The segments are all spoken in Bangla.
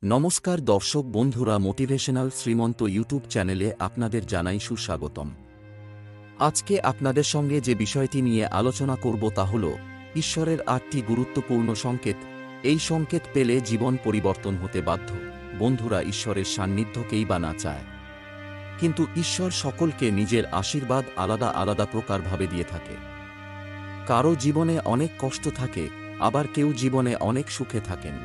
নমস্কার দর্শক বন্ধুরা, মোটিভেশনাল শ্রীমন্ত ইউটিউব চ্যানেলে আপনাদের জানাই সুস্বাগতম। আজকে আপনাদের সঙ্গে যে বিষয়টি নিয়ে আলোচনা করব তা হল ঈশ্বরের 8টি গুরুত্বপূর্ণ সংকেত। এই সংকেত পেলে জীবন পরিবর্তন হতে বাধ্য। বন্ধুরা, ঈশ্বরের সান্নিধ্যকেই বা না চায়, কিন্তু ঈশ্বর সকলকে নিজের আশীর্বাদ আলাদা আলাদা প্রকারভাবে দিয়ে থাকে। কারো জীবনে অনেক কষ্ট থাকে, আবার কেউ জীবনে অনেক সুখে থাকেন।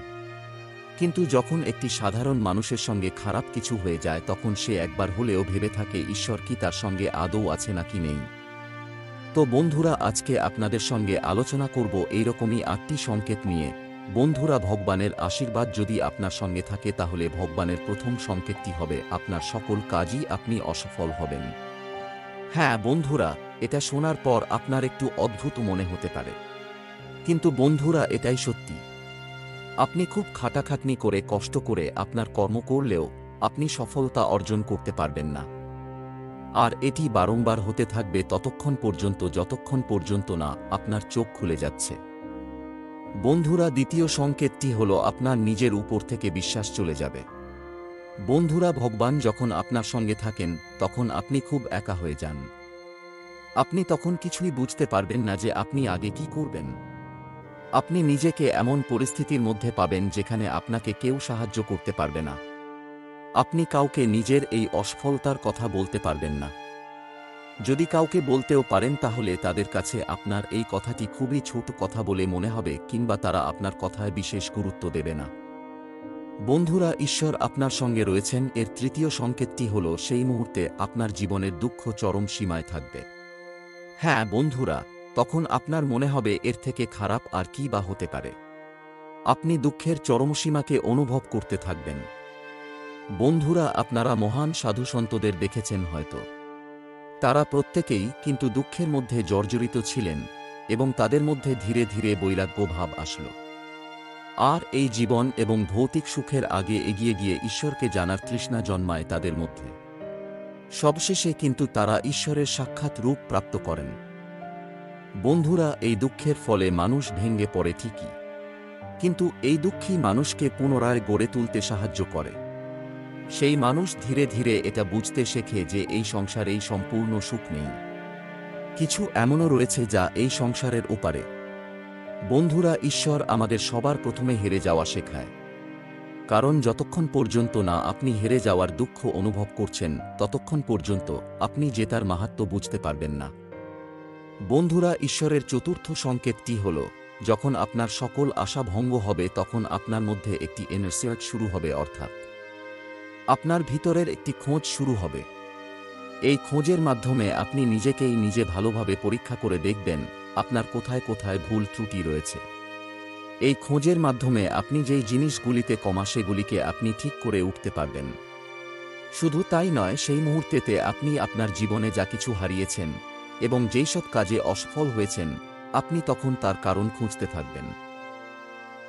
কিন্তু যখন একটি সাধারণ মানুষের সঙ্গে খারাপ কিছু হয়ে যায়, তখন সে একবার হলেও ভেবে থাকে ঈশ্বর কি তার সঙ্গে আদৌ আছে নাকি নেই। তো বন্ধুরা, আজকে আপনাদের সঙ্গে আলোচনা করব এইরকমই 8টি সংকেত নিয়ে। বন্ধুরা, ভগবানের আশীর্বাদ যদি আপনার সঙ্গে থাকে তাহলে ভগবানের প্রথম সংকেতটি হবে আপনার সকল কাজই আপনি অসফল হবেন। হ্যাঁ বন্ধুরা, এটা শোনার পর আপনার একটু অদ্ভুত মনে হতে পারে, কিন্তু বন্ধুরা এটাই সত্যি। আপনি খুব খাটাখাটনি করে কষ্ট করে আপনার কর্ম করলেও আপনি সফলতা অর্জন করতে পারবেন না। আর এটি বারংবার হতে থাকবে ততক্ষণ পর্যন্ত যতক্ষণ পর্যন্ত না আপনার চোখ খুলে যাচ্ছে। বন্ধুরা, দ্বিতীয় সংকেতটি হল আপনার নিজের উপর থেকে বিশ্বাস চলে যাবে। বন্ধুরা, ভগবান যখন আপনার সঙ্গে থাকেন তখন আপনি খুব একা হয়ে যান। আপনি তখন কিছুই বুঝতে পারবেন না যে আপনি আগে কি করবেন। আপনি নিজেকে এমন পরিস্থিতির মধ্যে পাবেন যেখানে আপনাকে কেউ সাহায্য করতে পারবে না। আপনি কাউকে নিজের এই অসফলতার কথা বলতে পারবেন না। যদি কাউকে বলতেও পারেন তাহলে তাদের কাছে আপনার এই কথাটি খুবই ছোট কথা বলে মনে হবে, কিংবা তারা আপনার কথায় বিশেষ গুরুত্ব দেবে না। বন্ধুরা, ঈশ্বর আপনার সঙ্গে রয়েছেন এর তৃতীয় সংকেতটি হল সেই মুহূর্তে আপনার জীবনের দুঃখ চরম সীমায় থাকবে। হ্যাঁ বন্ধুরা, তখন আপনার মনে হবে এর থেকে খারাপ আর কি বা হতে পারে। আপনি দুঃখের চরমসীমাকে অনুভব করতে থাকবেন। বন্ধুরা, আপনারা মহান সাধুসন্তদের দেখেছেন হয়তো। তারা প্রত্যেকেই কিন্তু দুঃখের মধ্যে জর্জরিত ছিলেন, এবং তাদের মধ্যে ধীরে ধীরে বৈরাগ্য ভাব আসল। আর এই জীবন এবং ভৌতিক সুখের আগে এগিয়ে গিয়ে ঈশ্বরকে জানার তৃষ্ণা জন্মায় তাদের মধ্যে। সবশেষে কিন্তু তারা ঈশ্বরের সাক্ষাৎ রূপ প্রাপ্ত করেন। বন্ধুরা, এই দুঃখের ফলে মানুষ ভেঙে পড়ে ঠিকই, কিন্তু এই দুঃখই মানুষকে পুনরায় গড়ে তুলতে সাহায্য করে। সেই মানুষ ধীরে ধীরে এটা বুঝতে শেখে যে এই সংসারেই সম্পূর্ণ সুখ নেই, কিছু এমনও রয়েছে যা এই সংসারের ওপারে। বন্ধুরা, ঈশ্বর আমাদের সবার প্রথমে হেরে যাওয়া শেখায়, কারণ যতক্ষণ পর্যন্ত না আপনি হেরে যাওয়ার দুঃখ অনুভব করছেন ততক্ষণ পর্যন্ত আপনি জেতার মাহাত্ম্য বুঝতে পারবেন না। বন্ধুরা, ঈশ্বরের চতুর্থ সংকেতটি হল যখন আপনার সকল আশা ভঙ্গ হবে তখন আপনার মধ্যে একটি এনার্জি শুরু হবে, অর্থাৎ আপনার ভিতরের একটি খোঁজ শুরু হবে। এই খোঁজের মাধ্যমে আপনি নিজেকেই নিজে ভালোভাবে পরীক্ষা করে দেখবেন আপনার কোথায় কোথায় ভুল ত্রুটি রয়েছে। এই খোঁজের মাধ্যমে আপনি যেই জিনিসগুলিতে কমা সেগুলিকে আপনি ঠিক করে উঠতে পারবেন। শুধু তাই নয়, সেই মুহূর্তেতে আপনি আপনার জীবনে যা কিছু হারিয়েছেন এবং যেই সব কাজে অসফল হয়েছেন আপনি তখন তার কারণ খুঁজতে থাকবেন।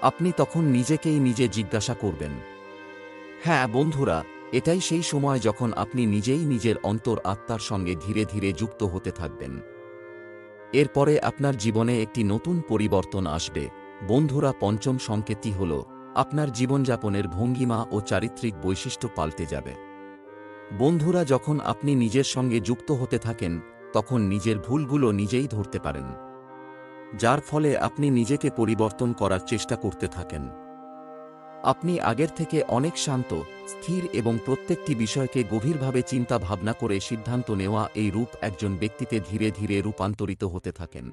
আপনি তখন নিজেকেই নিজে জিজ্ঞাসা করবেন। হ্যাঁ বন্ধুরা, এটাই সেই সময় যখন আপনি নিজেই নিজের অন্তর আত্মার সঙ্গে ধীরে ধীরে যুক্ত হতে থাকবেন। এরপরে আপনার জীবনে একটি নতুন পরিবর্তন আসবে। বন্ধুরা, পঞ্চম সংকেতটি হল আপনার জীবনযাপনের ভঙ্গিমা ও চারিত্রিক বৈশিষ্ট্য পাল্টে যাবে। বন্ধুরা, যখন আপনি নিজের সঙ্গে যুক্ত হতে থাকেন তখন নিজের ভুলগুলো নিজেই ধরতে পারেন, যার ফলে আপনি নিজেকে পরিবর্তন করার চেষ্টা করতে থাকেন। আপনি আগের থেকে অনেক শান্ত, স্থির এবং প্রত্যেকটি বিষয়কে গভীরভাবে চিন্তা ভাবনা করে সিদ্ধান্ত নেওয়া এই রূপ একজন ব্যক্তিতে ধীরে ধীরে রূপান্তরিত হতে থাকেন।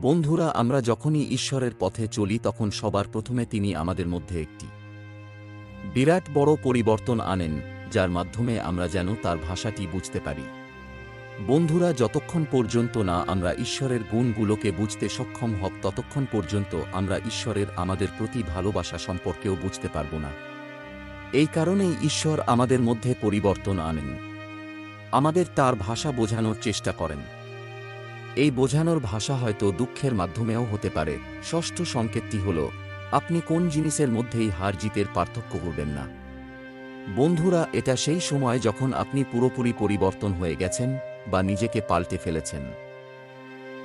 বন্ধুরা, আমরা যখনই ঈশ্বরের পথে চলি তখন সবার প্রথমে তিনি আমাদের মধ্যে একটি বিরাট বড় পরিবর্তন আনেন, যার মাধ্যমে আমরা যেন তার ভাষাটি বুঝতে পারি। বন্ধুরা, যতক্ষণ পর্যন্ত না আমরা ঈশ্বরের গুণগুলোকে বুঝতে সক্ষম হব ততক্ষণ পর্যন্ত আমরা ঈশ্বরের আমাদের প্রতি ভালোবাসা সম্পর্কেও বুঝতে পারব না। এই কারণেই ঈশ্বর আমাদের মধ্যে পরিবর্তন আনেন, আমাদের তার ভাষা বোঝানোর চেষ্টা করেন। এই বোঝানোর ভাষা হয়তো দুঃখের মাধ্যমেও হতে পারে। ষষ্ঠ সংকেতটি হল আপনি কোন জিনিসের মধ্যেই হার জিতের পার্থক্য করবেন না। বন্ধুরা, এটা সেই সময় যখন আপনি পুরোপুরি পরিবর্তন হয়ে গেছেন বা নিজেকে পাল্টে ফেলেছেন।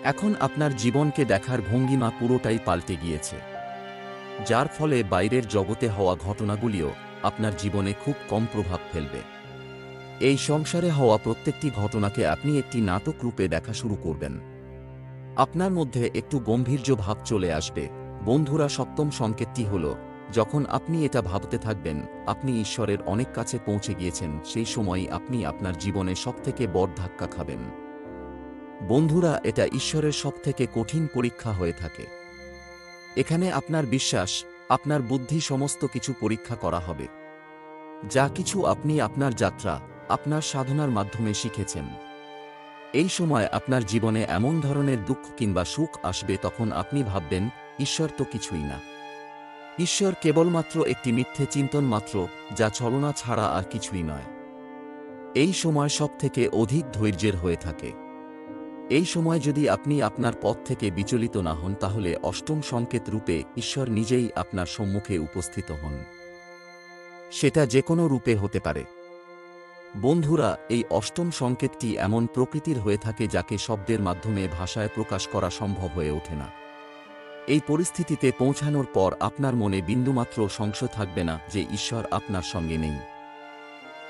এখন আপনার জীবনকে দেখার ভঙ্গিমা পুরোটাই পাল্টে গিয়েছে। যার ফলে বাইরের জগতে হওয়া ঘটনাগুলিও আপনার জীবনে খুব কম প্রভাব ফেলবে। এই সংসারে হওয়া প্রত্যেকটি ঘটনাকে আপনি একটি নাটক রূপে দেখা শুরু করবেন। আপনার মধ্যে একটু গম্ভীর্য ভাব চলে আসবে। বন্ধুরা, সপ্তম সংকেতটি হল, যখন আপনি এটা ভাবতে থাকবেন আপনি ঈশ্বরের অনেক কাছে পৌঁছে গিয়েছেন, সেই সময়ই আপনি আপনার জীবনে সবথেকে বড় ধাক্কা খাবেন। বন্ধুরা, এটা ঈশ্বরের সবথেকে কঠিন পরীক্ষা হয়ে থাকে। এখানে আপনার বিশ্বাস, আপনার বুদ্ধি সমস্ত কিছু পরীক্ষা করা হবে। যা কিছু আপনি আপনার যাত্রা, আপনার সাধনার মাধ্যমে শিখেছেন। এই সময় আপনার জীবনে এমন ধরনের দুঃখ কিংবা সুখ আসবে, তখন আপনি ভাববেন ঈশ্বর তো কিছুই না। ঈশ্বর কেবলমাত্র একটি মিথ্যে চিন্তন মাত্র, যা ছলনা ছাড়া আর কিছুই নয়। এই সময় সবথেকে অধিক ধৈর্যের হয়ে থাকে। এই সময় যদি আপনি আপনার পথ থেকে বিচলিত না হন, তাহলে অষ্টম সংকেত রূপে ঈশ্বর নিজেই আপনার সম্মুখে উপস্থিত হন। সেটা যে কোনো রূপে হতে পারে। বন্ধুরা, এই অষ্টম সংকেতটি এমন প্রকৃতির হয়ে থাকে যাকে শব্দের মাধ্যমে ভাষায় প্রকাশ করা সম্ভব হয়ে ওঠে না। এই পরিস্থিতিতে পৌঁছানোর পর আপনার মনে বিন্দুমাত্র সংশয় থাকবে না যে ঈশ্বর আপনার সঙ্গে নেই।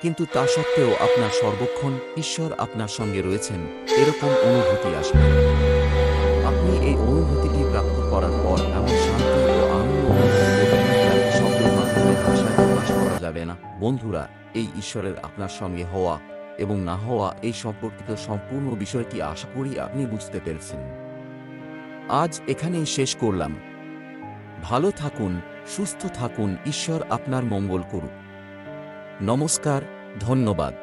কিন্তু তা সত্ত্বেও আপনার সর্বক্ষণ ঈশ্বর আপনার সঙ্গে রয়েছেন, এরকম অনুভূতি আসবে। আপনি এই অনুভূতিটি প্রাপ্ত করার পর এমন শান্তি ও আনন্দ অনুভব করবেন যাকে শব্দের মাধ্যমে ভাষায় প্রকাশ করা যাবে না। বন্ধুরা, এই ঈশ্বরের আপনার সঙ্গে হওয়া এবং না হওয়া এই সম্পর্কিত সম্পূর্ণ বিষয়টি আশা করি আপনি বুঝতে পেরেছেন। আজ এখানেই শেষ করলাম। ভালো থাকুন, সুস্থ থাকুন, ঈশ্বর আপনার মঙ্গল করুক। নমস্কার, ধন্যবাদ।